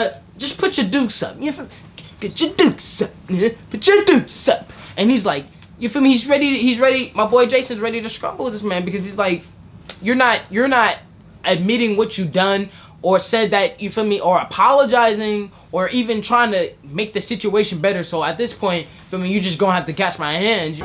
bruh, just put your dukes up. You feel me? Get your dukes up. Yeah? Put your dukes up. And he's like, you feel me? He's ready. My boy Jason's ready to scrumble with this man because he's like, you're not admitting what you done or said that, you feel me, or apologizing or even trying to make the situation better. So at this point, feel me, you just gonna have to catch my hands.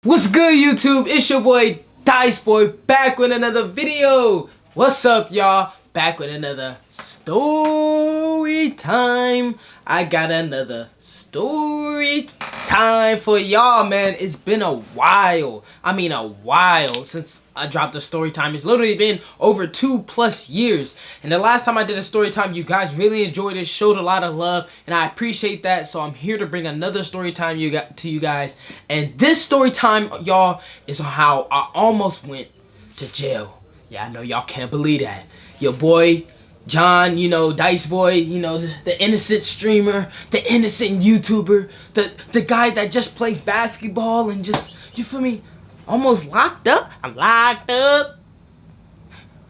What's good, YouTube? It's your boy Dice Boy back with another video. What's up, y'all? Back with another story time. I got another story time for y'all, man. It's been a while. I mean, a while since I dropped a story time. It's literally been over 2+ years. And the last time I did a story time, you guys really enjoyed it, showed a lot of love, and I appreciate that. So I'm here to bring another story time to you guys. And this story time, y'all, is on how I almost went to jail. Yeah, I know y'all can't believe that. Your boy John, you know, Dice Boy, you know, the innocent streamer, the innocent YouTuber, the guy that just plays basketball and just, you feel me, almost locked up. I'm locked up.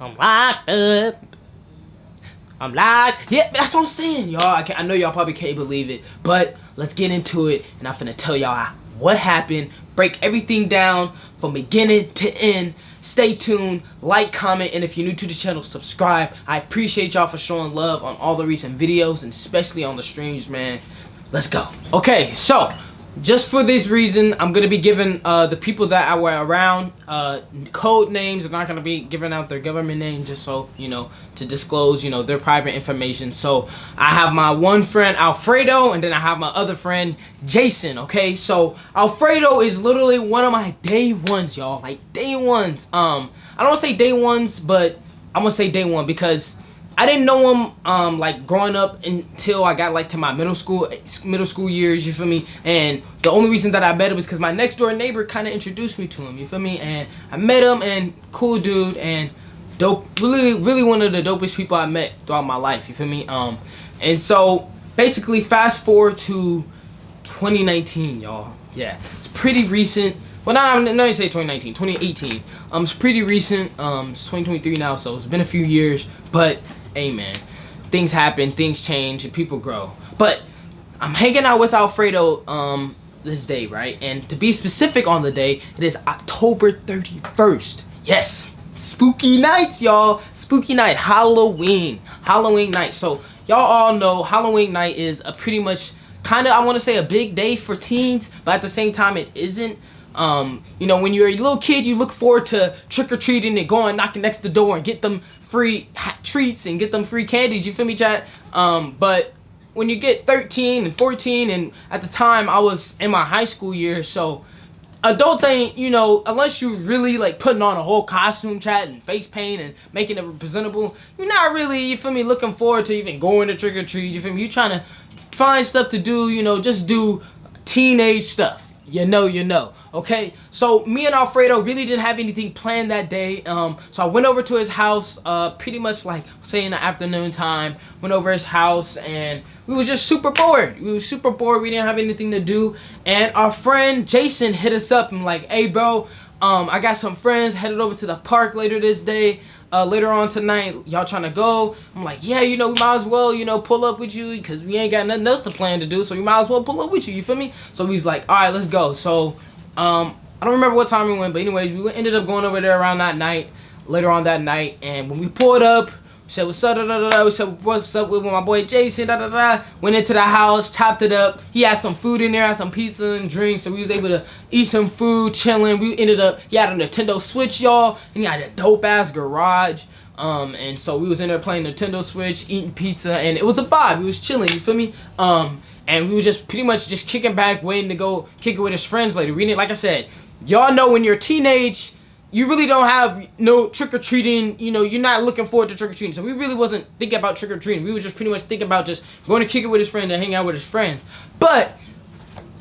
I'm locked up. I'm locked. Yeah, that's what I'm saying, y'all. I know y'all probably can't believe it, but let's get into it, and I'm finna tell y'all what happened, break everything down from beginning to end. Stay tuned, like, comment, and if you're new to the channel, subscribe. I appreciate y'all for showing love on all the recent videos, and especially on the streams, man. Let's go. Okay, so just for this reason, I'm gonna be giving the people that I were around code names. I'm not gonna be giving out their government name, just so, you know, to disclose, you know, their private information. So I have my one friend Alfredo, and then I have my other friend Jason. Okay, so Alfredo is literally one of my day ones, y'all. Like day ones. I don't want to say day ones, but I'm gonna say day one because I didn't know him like growing up until I got like to my middle school years, you feel me? And the only reason that I met him was because my next door neighbor kind of introduced me to him, you feel me? And I met him, and cool dude, and dope, really one of the dopest people I met throughout my life, you feel me? And so basically fast forward to 2019, y'all. Yeah, it's pretty recent. Well, no, you say 2019, 2018. It's pretty recent. It's 2023 now, so it's been a few years, but hey, man, things happen, things change, and people grow. But I'm hanging out with Alfredo this day, right? And to be specific on the day, it is October 31st. Yes, spooky nights, y'all. Spooky night, Halloween night. So y'all all know Halloween night is a pretty much kind of, I want to say, a big day for teens, but at the same time it isn't. You know, when you're a little kid, you look forward to trick-or-treating and going, knocking next to the door and get them free treats and get them free candies, you feel me, chat? But when you get 13 and 14, and at the time I was in my high school year, so adults ain't, you know, unless you really like putting on a whole costume, chat, and face paint and making it presentable, you're not really, you feel me, looking forward to even going to trick-or-treat, you feel me? You trying to find stuff to do, you know, just do teenage stuff. You know. Okay, so me and Alfredo really didn't have anything planned that day. So I went over to his house, pretty much like, say, in the afternoon time. Went over his house, and we was just super bored. We didn't have anything to do. And our friend Jason hit us up and like, hey, bro, I got some friends headed over to the park later this day. Later on tonight, y'all trying to go? I'm like, yeah, you know, we might as well, you know, pull up with you because we ain't got nothing else to plan to do, so we might as well pull up with you, you feel me? So he's like, all right, let's go. So I don't remember what time we went, but anyways, we ended up going over there around that night, later on that night, and when we pulled up, we said, what's up, we said, what's up with my boy Jason, went into the house, chopped it up. He had some food in there, had some pizza and drinks, so we was able to eat some food, chilling. We ended up, he had a Nintendo Switch, y'all, and he had a dope-ass garage. And so we was in there playing Nintendo Switch, eating pizza, and it was a vibe. We was chilling, you feel me? And we was just pretty much just kicking back, waiting to go kick it with his friends later. We didn't, like I said, y'all know when you're a teenage, you really don't have no trick-or-treating, you know, you're not looking forward to trick-or-treating. So we really wasn't thinking about trick-or-treating. We were just pretty much thinking about just going to kick it with his friend and hang out with his friends. But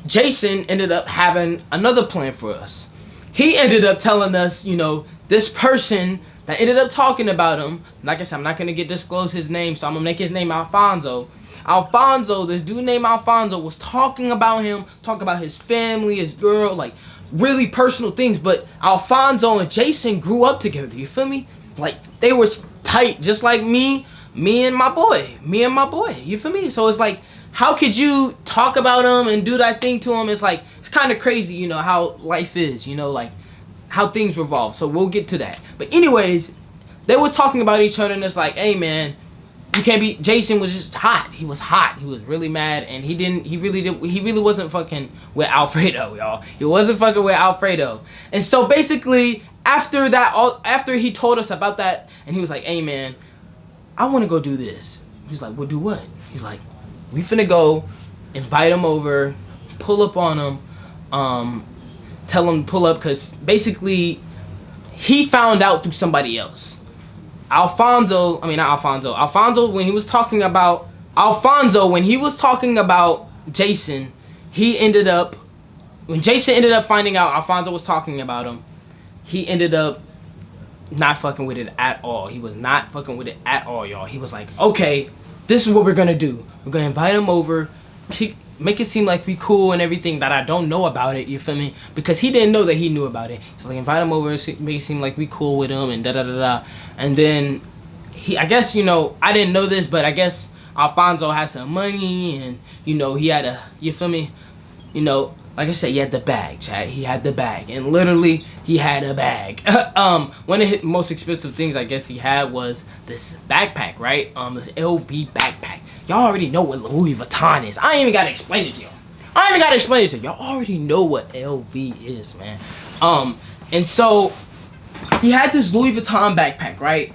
Jason ended up having another plan for us. He ended up telling us, you know, this person that ended up talking about him, like I said, I'm not going to disclose his name, so I'm going to make his name Alfonso. Alfonso, this dude named Alfonso was talking about him, talking about his family, his girl, like really personal things, but Alfonso and Jason grew up together, you feel me? Like, they were tight, just like me and my boy, you feel me? So it's like, how could you talk about him and do that thing to him? It's like, it's kind of crazy, you know, how life is, you know, like, how things revolve. So we'll get to that. But anyways, they was talking about each other, and it's like, hey, man, you can't be. Jason was just hot. He was hot. He was really mad, and he really wasn't fucking with Alfredo, y'all. He wasn't fucking with Alfredo. And so basically, after that, after he told us about that, and he was like, hey, man, I want to go do this. He's like, well, do what? He's like, we finna go, invite him over, pull up on him, tell him to pull up, because basically, he found out through somebody else. Alfonso, when he was talking about Jason, when Jason ended up finding out Alfonso was talking about him, he ended up not fucking with it at all. He was not fucking with it at all, y'all. He was like, okay, this is what we're gonna do. We're gonna invite him over, make it seem like we cool and everything, that I don't know about it, you feel me? Because he didn't know that he knew about it. So like, invite him over and make it seem like we cool with him and da-da-da-da. And then, I guess, you know, I didn't know this, but I guess Alfonso had some money and, you know, he had a, you feel me? You know, like I said, he had the bag, chat. He had the bag. And literally, he had a bag. One of the most expensive things I guess he had was this backpack, right? This LV backpack. Y'all already know what Louis Vuitton is. I ain't even gotta explain it to y'all. Y'all already know what LV is, man. And so he had this Louis Vuitton backpack, right?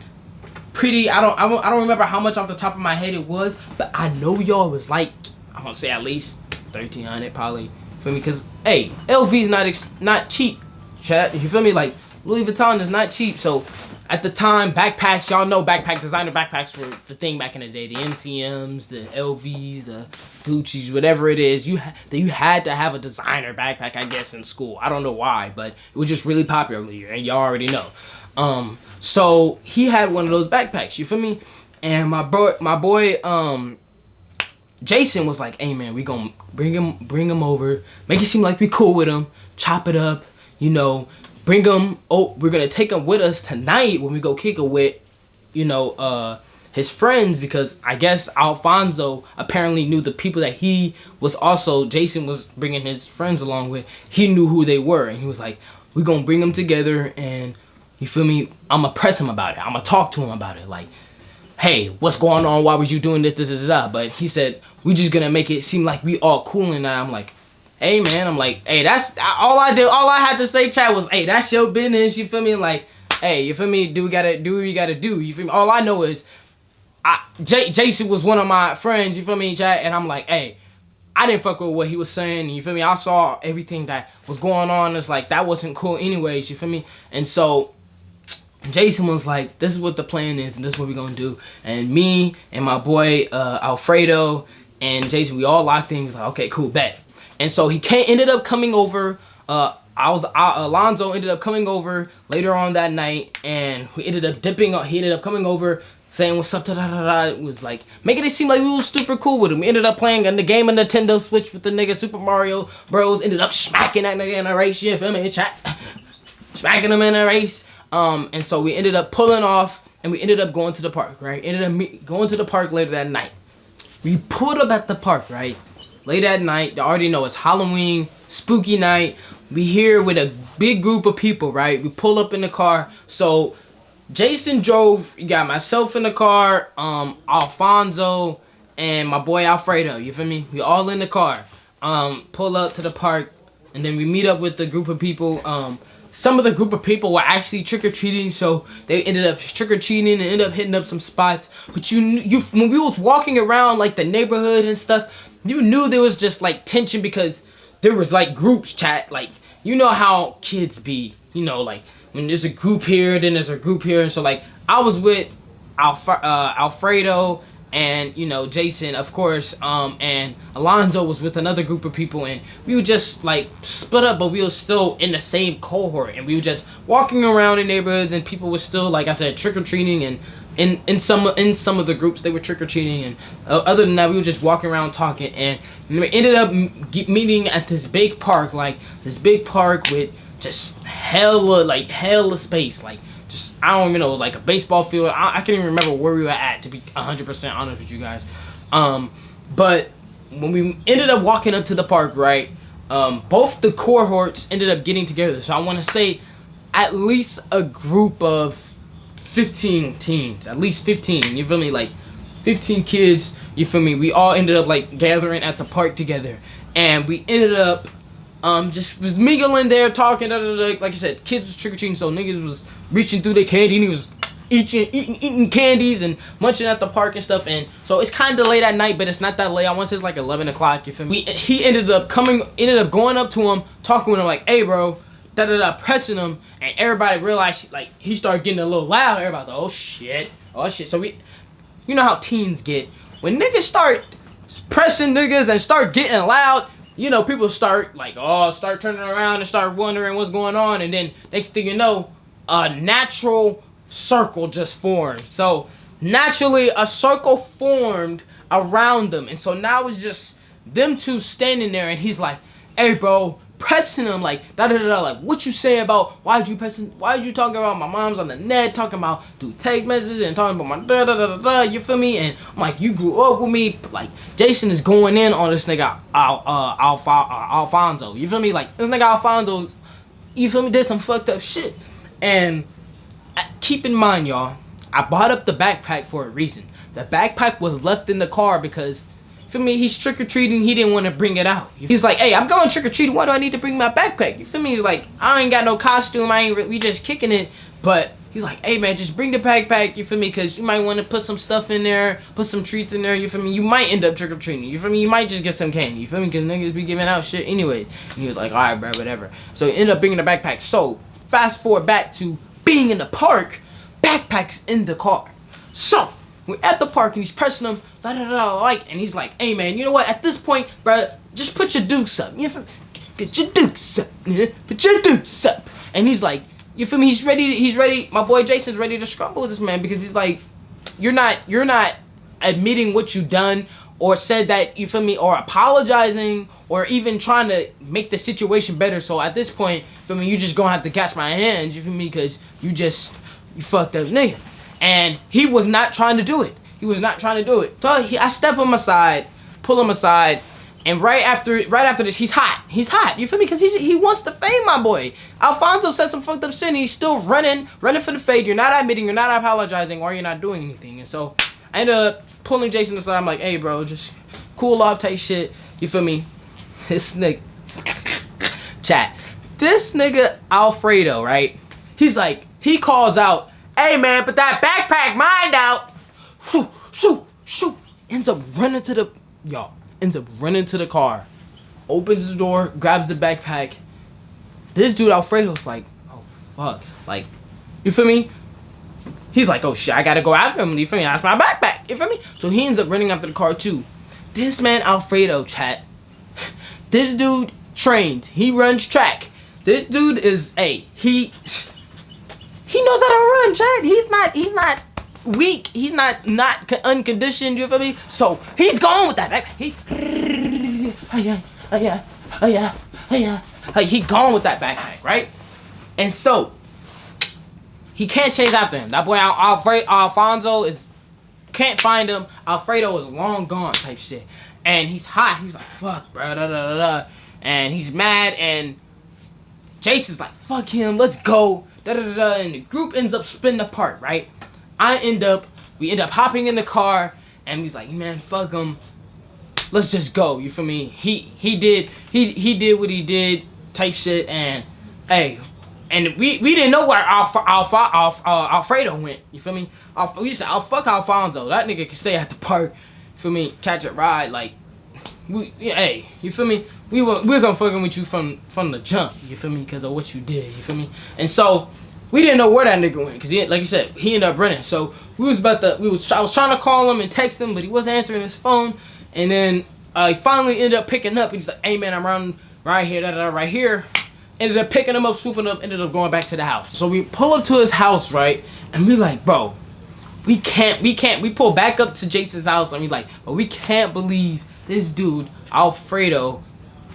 Pretty. I don't remember how much off the top of my head it was, but I know y'all was like, I'm gonna say at least 1,300 probably. Feel me? Because hey, LV is not cheap, chat. You feel me? Like, Louis Vuitton is not cheap. So at the time, backpacks, y'all know designer backpacks were the thing back in the day. The MCMs, the LVs, the Gucci's, whatever it is. You had to have a designer backpack, I guess, in school. I don't know why, but it was just really popular here, and y'all already know. So he had one of those backpacks. You feel me? And my boy, Jason was like, hey, man, we gonna bring him over, make it seem like we cool with him, chop it up, you know, bring him. Oh, we're gonna take him with us tonight when we go kick it with, you know, his friends, because I guess Alfonso apparently knew the people that Jason was bringing his friends along with. He knew who they were, and he was like, we're gonna bring them together, and you feel me? I'm gonna press him about it. I'm gonna talk to him about it, like, hey, what's going on? Why was you doing this, But he said, we just gonna make it seem like we all cool. And I'm like, hey, man, hey, that's all I did. All I had to say, chat, was, hey, that's your business. You feel me? Like, hey, you feel me? Do what you gotta do. You feel me? All I know is, Jason was one of my friends. You feel me, chat? And I'm like, hey, I didn't fuck with what he was saying. You feel me? I saw everything that was going on. It's like, that wasn't cool anyways. You feel me? And so Jason was like, this is what the plan is, and this is what we're gonna do. And me and my boy Alfredo and Jason, we all locked in. He was like, okay, cool, bet. And so he ended up coming over. Alonzo ended up coming over later on that night, and we ended up He ended up coming over, saying what's up, da da da da. It was like making it seem like we was super cool with him. We ended up playing in the game of Nintendo Switch with the nigga Super Mario Bros. Ended up smacking that nigga in a race. You feel me? Chat, smacking him in a race. And so we ended up pulling off, and we ended up going to the park, right? Ended up going to the park later that night. We pulled up at the park, right? Late at night, you already know it's Halloween, spooky night. We here with a big group of people, right? We pull up in the car. So Jason drove. You got myself in the car, Alfonso, and my boy Alfredo. You feel me? We all in the car. Pull up to the park, and then we meet up with the group of people. Some of the group of people were actually trick-or-treating, so they ended up trick-or-treating and ended up hitting up some spots. But you when we was walking around like the neighborhood and stuff, you knew there was just like tension, because there was like groups, chat. Like, you know how kids be, you know, like when there's a group here, then there's a group here. And so like I was with Alfredo and you know, Jason, of course, and Alonzo was with another group of people, and we were just like split up, but we were still in the same cohort, and we were just walking around in neighborhoods, and people were still, like I said, trick-or-treating, and in some of the groups they were trick-or-treating, and other than that we were just walking around talking, and we ended up meeting at this big park, like this big park with just hella space, like just, I don't even know, like a baseball field. I can't even remember where we were at, to be 100% honest with you guys. But when we ended up walking up to the park, right, both the cohorts ended up getting together. So I want to say at least a group of 15 teens, at least 15, you feel me, like 15 kids, you feel me. We all ended up like gathering at the park together, and we ended up just was mingling there, talking, like I said, kids was trick-or-treating, so niggas was reaching through their candy, and he was eating candies and munching at the park and stuff. And so it's kind of late at night, but it's not that late. I want to say it's like 11 o'clock, you feel me. He ended up going up to him, talking with him like, hey bro, pressing him, and everybody realized, like, he started getting a little loud. Everybody was like, oh shit. So you know how teens get. When niggas start pressing niggas and start getting loud, you know, people start like, start turning around and start wondering what's going on, and then next thing you know, a natural circle just formed. So naturally a circle formed around them, and so now it's just them two standing there, and he's like, hey bro, pressing him like like, what you say about why you talking about my mom's on the net, talking about through text messages and talking about my you feel me? And I'm like, you grew up with me. Like, Jason is going in on this nigga Alfonso, you feel me? Like, this nigga Alfonso, you feel me, did some fucked up shit. And keep in mind, y'all, I bought up the backpack for a reason. The backpack was left in the car because, feel me, he's trick-or-treating, he didn't want to bring it out. He's like, hey, I'm going trick-or-treating, why do I need to bring my backpack? You feel me? He's like, I ain't got no costume, we just kicking it. But he's like, hey man, just bring the backpack, you feel me? Because you might want to put some stuff in there, put some treats in there, you feel me? You might end up trick-or-treating, you feel me? You might just get some candy, you feel me? Because niggas be giving out shit anyway. And he was like, alright bro, whatever. So he ended up bringing the backpack. So, fast forward back to being in the park, backpack's in the car. So, we're at the park, and he's pressing him, like, and he's like, hey man, you know what, at this point, bro, just put your dukes up. You feel me? Get your dukes up, yeah? Put your dukes up. And he's like, you feel me, he's ready, my boy Jason's ready to scrumble with this man, because he's like, you're not admitting what you done, or said that, you feel me, or apologizing, or even trying to make the situation better. So at this point, feel me, you just gonna have to catch my hands, you feel me, because you fucked up nigga. And he was not trying to do it. He was not trying to do it. So I step him aside, pull him aside, and right after this, he's hot. He's hot. You feel me? Because he wants to fade my boy. Alfonso said some fucked up shit, and he's still running for the fade. You're not admitting, you're not apologizing, or you're not doing anything. And so I ended up pulling Jason aside. I'm like, hey bro, just cool off, type shit. You feel me? This nigga, chat. This nigga Alfredo, right? He's like, he calls out, hey man, put that backpack mine out. Shoo. Ends up running to the car. Opens the door, grabs the backpack. This dude Alfredo's like, oh fuck. Like, you feel me? He's like, oh shit, I gotta go after him. You feel me? That's my backpack. You feel me? So he ends up running after the car too. This man Alfredo, chat. This dude trained. He runs track. This dude is he knows how to run, chat. He's not weak. He's not unconditioned, you feel me? So he's going with that. He going with that backpack, right? And so he can't chase after him. That boy Alfonso can't find him. Alfredo is long gone, type shit. And he's hot. He's like, fuck, bro, and he's mad. And Jason's like, fuck him, let's go. And the group ends up splitting apart, right? We end up hopping in the car, and he's like, man, fuck him, let's just go, you feel me? He did what he did, type shit. And we didn't know where Alfredo went, you feel me? We said, fuck Alfonso, that nigga can stay at the park, you feel me, catch a ride. Like, you feel me? We wasn't fucking with you from the jump, you feel me, because of what you did, you feel me? And so we didn't know where that nigga went, cause he, like you said, he ended up running. So I was trying to call him and text him, but he wasn't answering his phone. And then he finally ended up picking up. He's like, "Hey man, I'm running right here, right here." Ended up picking him up, swooping up, ended up going back to the house. So we pull up to his house, right? And we like, bro, we can't. We pull back up to Jason's house, and we like, but we can't believe this dude, Alfredo,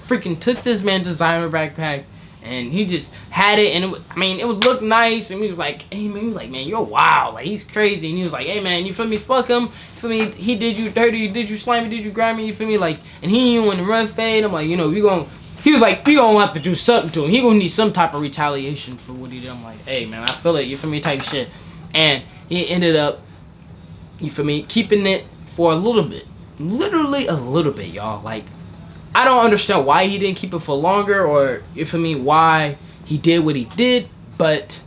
freaking took this man's designer backpack, and he just had it, and it would look nice, and we was like, hey man, man, you're wild, like he's crazy, and he was like, hey man, you feel me, fuck him, you feel me, he did you dirty, did you slimy, did you grimy, you feel me, like, and he didn't want to run fade. I'm like, you know, he was like, we gonna have to do something to him, he gonna need some type of retaliation for what he did. I'm like, hey man, I feel it, you feel me, type shit. And he ended up, you feel me, keeping it for a little bit, literally a little bit, y'all. Like, I don't understand why he didn't keep it for longer, or, you feel me, why he did what he did. But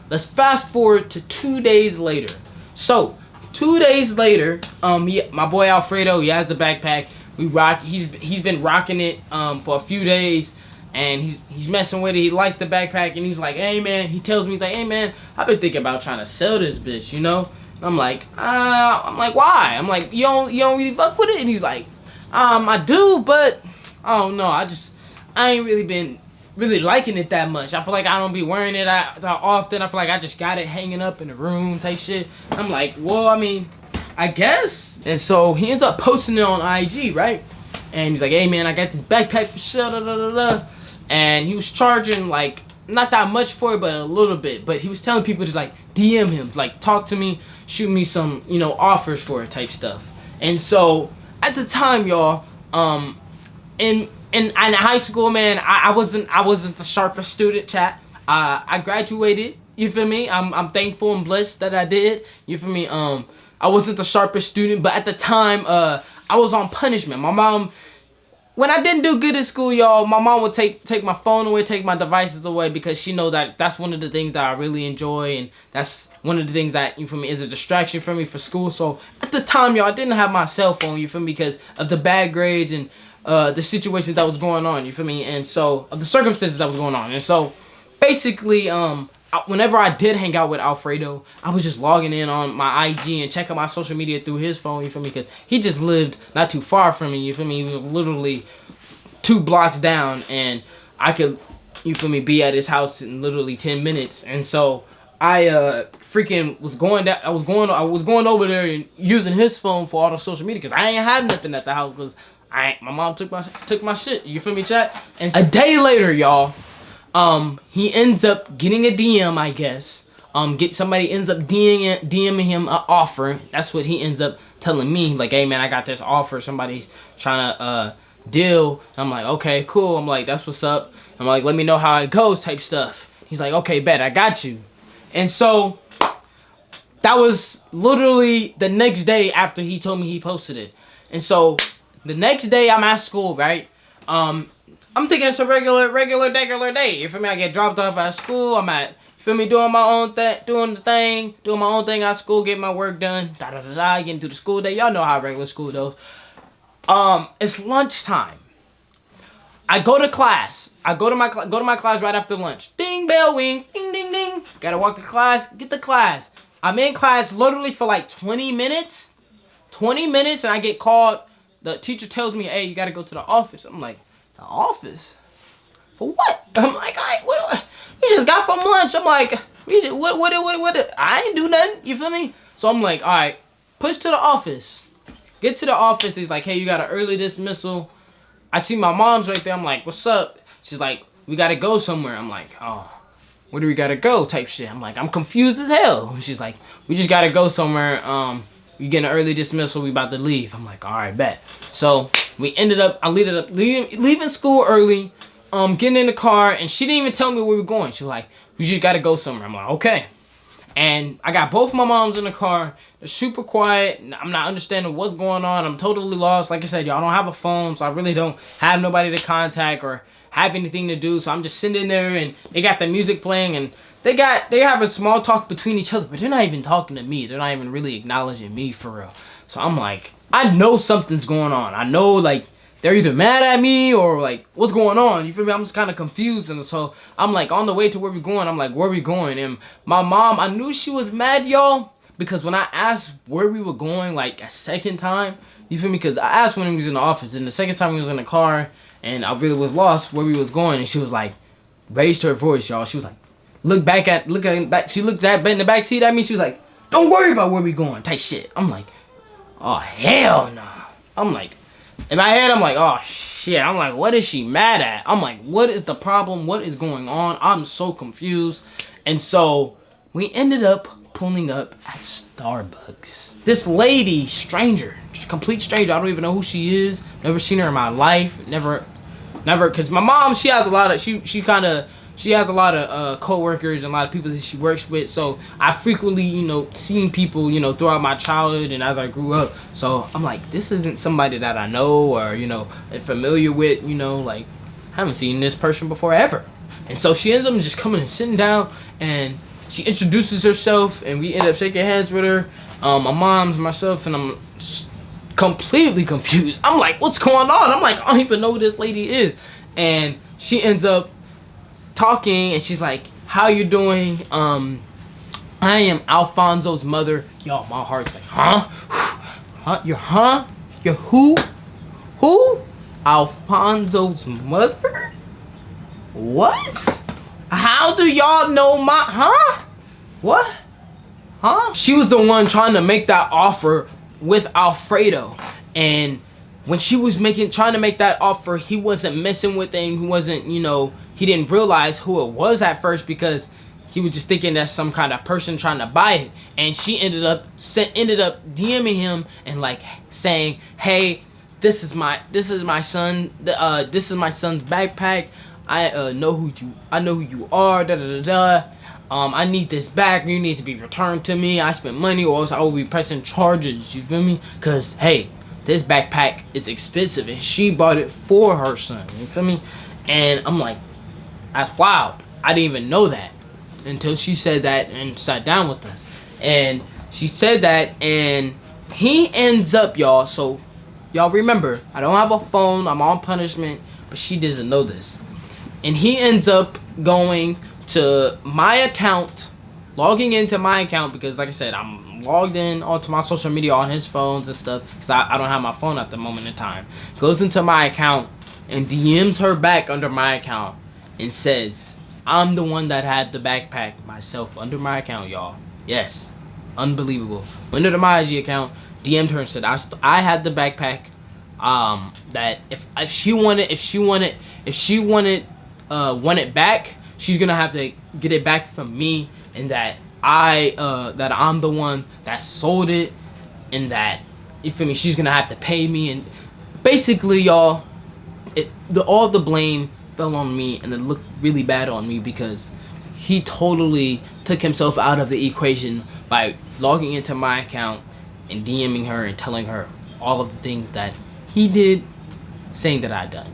let's fast forward to 2 days later. So 2 days later, my boy Alfredo, he has the backpack. He's been rocking it for a few days, and he's messing with it. He likes the backpack, and he's like, hey man, he tells me, he's like, hey man, I've been thinking about trying to sell this bitch, you know. And I'm like, why? I'm like, you don't really fuck with it? And he's like, I do, but I don't know. I ain't really been liking it that much. I feel like I don't be wearing it that often. I feel like I just got it hanging up in the room type shit. I'm like, well, I mean, I guess. And so he ends up posting it on IG, right? And he's like, hey man, I got this backpack for sale, da da da da. And he was charging like not that much for it, but a little bit. But he was telling people to like DM him, like talk to me, shoot me some, you know, offers for it type stuff. And so at the time, y'all, in high school, man, I wasn't the sharpest student, chat. I graduated, you feel me? I'm thankful and blessed that I did, you feel me? I wasn't the sharpest student, but at the time, I was on punishment. My mom, when I didn't do good at school, y'all, my mom would take my phone away, take my devices away, because she know that that's one of the things that I really enjoy, and that's one of the things that, you feel me, is a distraction for me for school. So at the time, y'all, I didn't have my cell phone, you feel me, because of the bad grades and the situations that was going on, you feel me, and so of the circumstances that was going on. And so basically, whenever I did hang out with Alfredo, I was just logging in on my IG and checking my social media through his phone, you feel me, because he just lived not too far from me, you feel me. He was literally 2 blocks down, and I could, you feel me, be at his house in literally 10 minutes. And so I freaking was going down, I was going over there and using his phone for all the social media, because I ain't have nothing at the house, because my mom took my shit, you feel me, chat. And a day later, y'all, he ends up getting a DM, I guess. Somebody ends up DMing him an offer. That's what he ends up telling me, like, hey man, I got this offer, somebody's trying to deal. I'm like, okay, cool. I'm like, that's what's up. I'm like, let me know how it goes type stuff. He's like, okay, bet, I got you. And so that was literally the next day after he told me he posted it. And so the next day I'm at school, right? I'm thinking it's a regular day. You feel me? I get dropped off at school. I'm at, you feel me, doing my own thing, doing my own thing at school, getting my work done, getting through the school day. Y'all know how regular school goes. It's lunchtime. I go to class. I go to my class right after lunch. Ding, bell, ring, ding, ding, ding. Gotta walk to class, get to class. I'm in class literally for like 20 minutes. 20 minutes, and I get called. The teacher tells me, hey, you gotta go to the office. I'm like, the office? For what? I'm like, all right, what we just got from lunch. I'm like, what? I ain't do nothing. You feel me? So I'm like, all right, push to the office. Get to the office. He's like, hey, you got an early dismissal. I see my mom's right there. I'm like, what's up? She's like, we gotta go somewhere. I'm like, oh, where do we gotta go? Type shit. I'm like, I'm confused as hell. She's like, we just gotta go somewhere. You get an early dismissal, we about to leave. I'm like, all right, bet. So I ended up leaving school early, getting in the car, and she didn't even tell me where we were going. She was like, we just gotta go somewhere. I'm like, okay. And I got both my moms in the car. They're super quiet. I'm not understanding what's going on. I'm totally lost. Like I said, y'all, don't have a phone, so I really don't have nobody to contact or have anything to do. So I'm just sitting there, and they got the music playing, and they have a small talk between each other, but they're not even talking to me. They're not even really acknowledging me for real. So I'm like, I know something's going on. I know, like, they're either mad at me or like, what's going on? You feel me? I'm just kind of confused. And so I'm like, on the way to where we going, I'm like, where we going? And my mom, I knew she was mad, y'all, because when I asked where we were going, like a second time, you feel me? Because I asked when he was in the office, and the second time he was in the car, and I really was lost where we was going, and she was like, raised her voice, y'all. She was like, look back. She looked in the back seat at me. She was like, don't worry about where we going, type shit. I'm like, oh, hell nah. I'm like, in my head, I'm like, oh, shit. I'm like, what is she mad at? I'm like, what is the problem? What is going on? I'm so confused. And so we ended up pulling up at Starbucks. This lady, stranger, just complete stranger. I don't even know who she is. Never seen her in my life. Never, because my mom, she has a lot of, she has a lot of co-workers and a lot of people that she works with. So I frequently, you know, seen people, you know, throughout my childhood and as I grew up. So I'm like, this isn't somebody that I know or, you know, familiar with, you know, like, I haven't seen this person before ever. And so she ends up just coming and sitting down, and she introduces herself, and we end up shaking hands with her. My mom's, myself, and I'm completely confused. I'm like, what's going on? I'm like, I don't even know who this lady is. And she ends up talking, and she's like, how you doing? I am Alfonso's mother. Y'all, my heart's like, huh? You're who? Who? Alfonso's mother? What? How do y'all know what? Huh? She was the one trying to make that offer with Alfredo, and when she was trying to make that offer, he wasn't messing with it, and he wasn't, you know, he didn't realize who it was at first, because he was just thinking that's some kind of person trying to buy it. And she ended up DMing him and like saying, hey, this is my son, this is my son's backpack. I know who you are, I need this back. You need to be returned to me. I spent money, or else I will be pressing charges. You feel me? Cause hey, this backpack is expensive, and she bought it for her son. You feel me? And I'm like, that's wild. I didn't even know that until she said that and sat down with us. And she said that, and he ends up, y'all. So y'all remember, I don't have a phone. I'm on punishment, but she doesn't know this. And he ends up going to my account, logging into my account, because like I said, I'm logged in onto my social media on his phones and stuff, because I don't have my phone at the moment in time. Goes into my account and DMs her back under my account and says, I'm the one that had the backpack myself under my account, y'all. Yes, unbelievable. Went into my IG account, DM'd her and said I had the backpack. That if she wanted it back, she's gonna have to get it back from me, and that I'm the one that sold it, and that, you feel me, she's gonna have to pay me. And basically, y'all, all the blame fell on me, and it looked really bad on me, because he totally took himself out of the equation by logging into my account and DMing her and telling her all of the things that he did, saying that I'd done.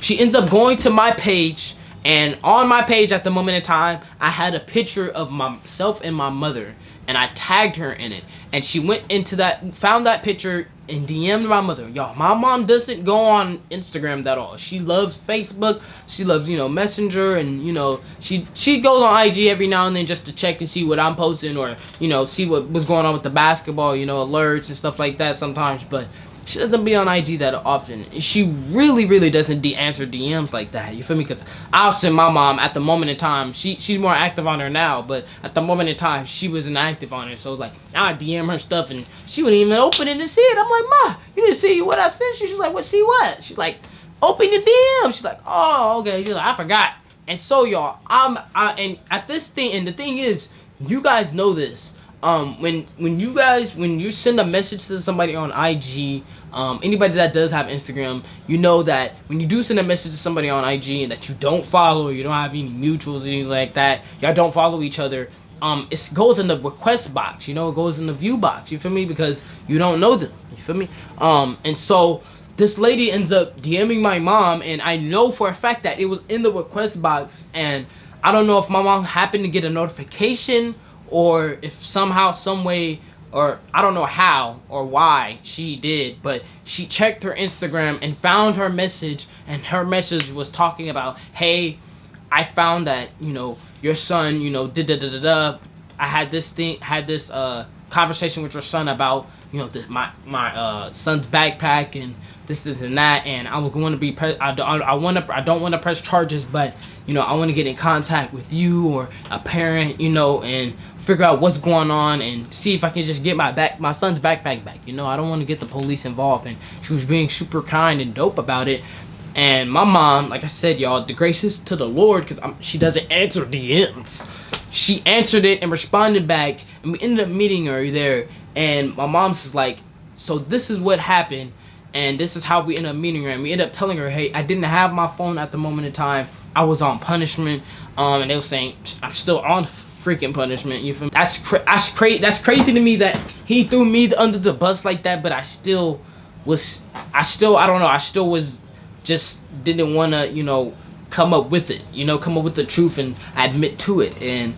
She ends up going to my page, and on my page at the moment in time, I had a picture of myself and my mother, and I tagged her in it. And she went into that, found that picture, and DM'd my mother. Y'all, my mom doesn't go on Instagram at all. She loves Facebook. She loves, you know, Messenger, and, you know, she goes on IG every now and then just to check and see what I'm posting, or, you know, see what was going on with the basketball, you know, alerts and stuff like that sometimes. But she doesn't be on IG that often. She really doesn't answer DMs like that. You feel me? Because I'll send my mom at the moment in time. She's more active on her now, but at the moment in time, she wasn't active on it. So like, I DM her stuff, and she wouldn't even open it and see it. I'm like, Ma, you didn't see what I sent you? She's like, what? See what? She's like, open your DM. She's like, oh, okay. She's like, I forgot. And so y'all, and at this thing, and the thing is, you guys know this. When you send a message to somebody on IG, anybody that does have Instagram, you know that when you do send a message to somebody on IG and that you don't follow, or you don't have any mutuals or anything like that, y'all don't follow each other, it goes in the request box, you know, it goes in the view box, you feel me, because you don't know them, you feel me. And so this lady ends up DMing my mom, and I know for a fact that it was in the request box, and I don't know if my mom happened to get a notification, or if somehow, some way, or I don't know how or why she did, but she checked her Instagram and found her message, and her message was talking about, hey, I found that, you know, your son, you know, da da da da da. I had this conversation with your son about, you know, my son's backpack and this and that, and I was going to be I don't want to press charges, but you know, I want to get in contact with you or a parent, you know, and figure out what's going on and see if I can just get my son's backpack back. You know, I don't want to get the police involved. And she was being super kind and dope about it. And my mom, like I said, y'all, the gracious to the Lord, because she doesn't answer DMs. She answered it and responded back, and we ended up meeting her there. And my mom's just like, so this is what happened, and this is how we ended up meeting her. And we ended up telling her, hey, I didn't have my phone at the moment in time. I was on punishment. And they were saying, I'm still on freaking punishment. You feel me? That's crazy to me that he threw me under the bus like that. But I don't know. I still was just didn't want to, you know, come up with it, you know, come up with the truth and admit to it. And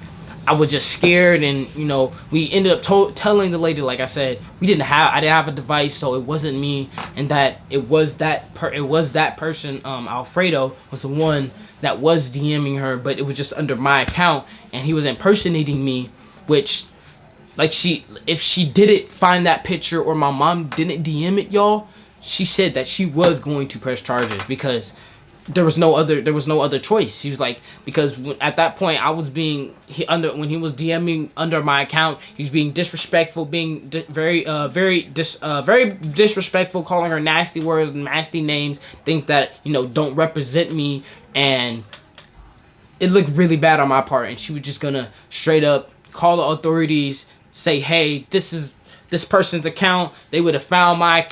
I was just scared, and you know, we ended up telling the lady, like I said, I didn't have a device, so it wasn't me, and that it was that person, Alfredo, was the one that was DMing her, but it was just under my account, and he was impersonating me, which, like, if she didn't find that picture or my mom didn't DM it, y'all, she said that she was going to press charges because there was no other choice. She was like, because at that point I was when he was DMing under my account, he was being disrespectful, being very disrespectful, calling her nasty words, nasty names, things that, you know, don't represent me, and it looked really bad on my part. And she was just gonna straight up call the authorities, say, hey, this is this person's account. They would have found my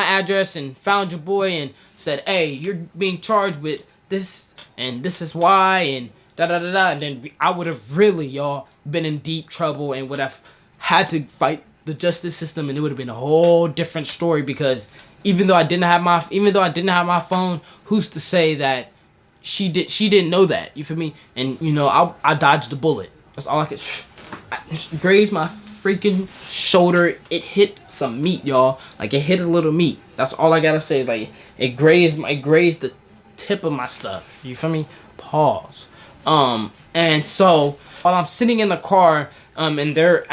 address and found your boy and said, hey, you're being charged with this and this is why, and da da da da. And then I would have really, y'all, been in deep trouble and would have had to fight the justice system, and it would have been a whole different story. Because even though I didn't have my phone, who's to say that she didn't know that? You feel me? And you know, I dodged the bullet. That's all I could. I grazed my freaking shoulder. It hit some meat, y'all. Like, it hit a little meat. That's all I gotta say. Like, it grazed the tip of my stuff. You feel me? Pause. And so while I'm sitting in the car, and they're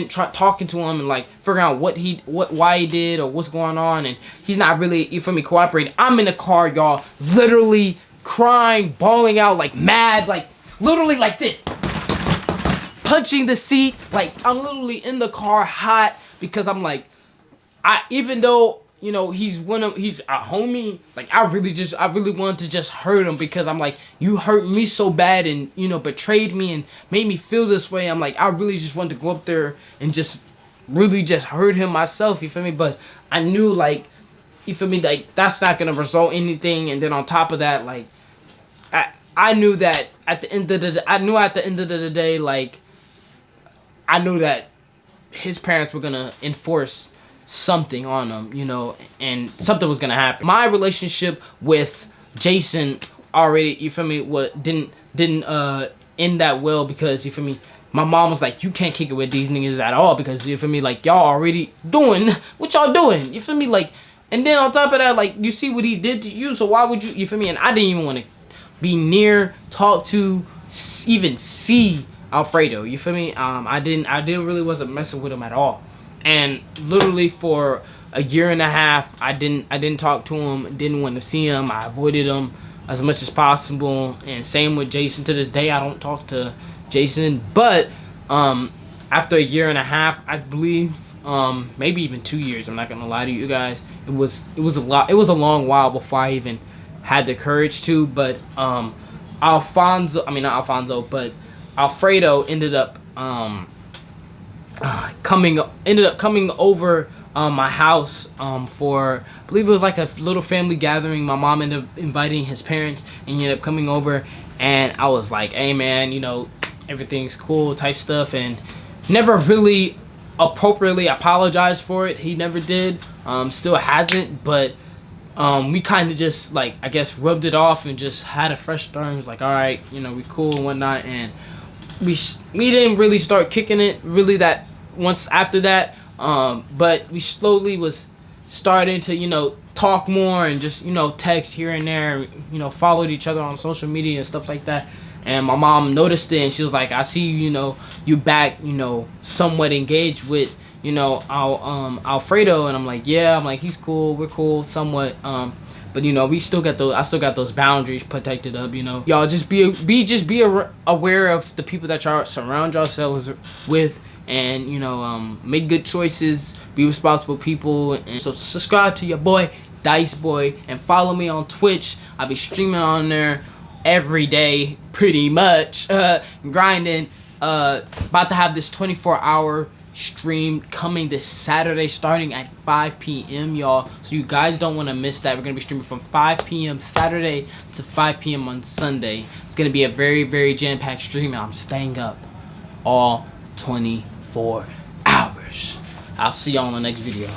talking to him and like figuring out why he did or what's going on, and he's not really, you feel me, cooperating. I'm in the car, y'all, literally crying, bawling out, like mad, like literally like this. Punching the seat, like I'm literally in the car hot, because I'm like, even though, you know, he's a homie, like I really wanted to just hurt him, because I'm like, you hurt me so bad and, you know, betrayed me and made me feel this way. I'm like, I really just wanted to go up there and just really just hurt him myself, you feel me? But I knew, like, you feel me, like that's not gonna result in anything. And then on top of that, like, I knew that at the end of the day, like, I knew that his parents were gonna enforce something on him, you know, and something was gonna happen. My relationship with Jason already, you feel me, didn't end that well, because, you feel me, my mom was like, you can't kick it with these niggas at all, because, you feel me, like, y'all already doing what y'all doing, you feel me, like, and then on top of that, like, you see what he did to you, so why would you feel me? And I didn't even want to be near, talk to, even see Alfredo, you feel me? I wasn't messing with him at all. And literally for a year and a half, I didn't talk to him, didn't want to see him. I avoided him as much as possible. And same with Jason. To this day, I don't talk to Jason. But after a year and a half, I believe, maybe even 2 years, I'm not gonna lie to you guys, it was a long while before I even had the courage to. But Alfredo ended up coming over my house for, I believe it was like a little family gathering. My mom ended up inviting his parents, and he ended up coming over, and I was like, hey man, you know, everything's cool type stuff, and never really appropriately apologized for it. He never did, still hasn't, but we kind of just, like, I guess rubbed it off and just had a fresh start. It was like, all right, you know, we cool and whatnot. And we didn't really start kicking it really that once after that, but we slowly was starting to, you know, talk more and just, you know, text here and there, you know, followed each other on social media and stuff like that. And my mom noticed it, and she was like, I see you, you know, you back, you know, somewhat engaged with, you know, Alfredo. And I'm like, yeah. I'm like, he's cool, we're cool somewhat. But you know, we still got those. I still got those boundaries protected up. You know, y'all just be aware of the people that y'all surround yourselves with, and you know, make good choices. Be responsible people, and so subscribe to your boy Dice Boy and follow me on Twitch. I'll be streaming on there every day, pretty much. Grinding. About to have this 24-hour stream coming this Saturday starting at 5 p.m. y'all, so you guys don't want to miss that. We're gonna be streaming from 5 p.m. Saturday to 5 p.m. on Sunday. It's gonna be a very, very jam-packed stream, and I'm staying up all 24 hours. I'll see y'all in the next video.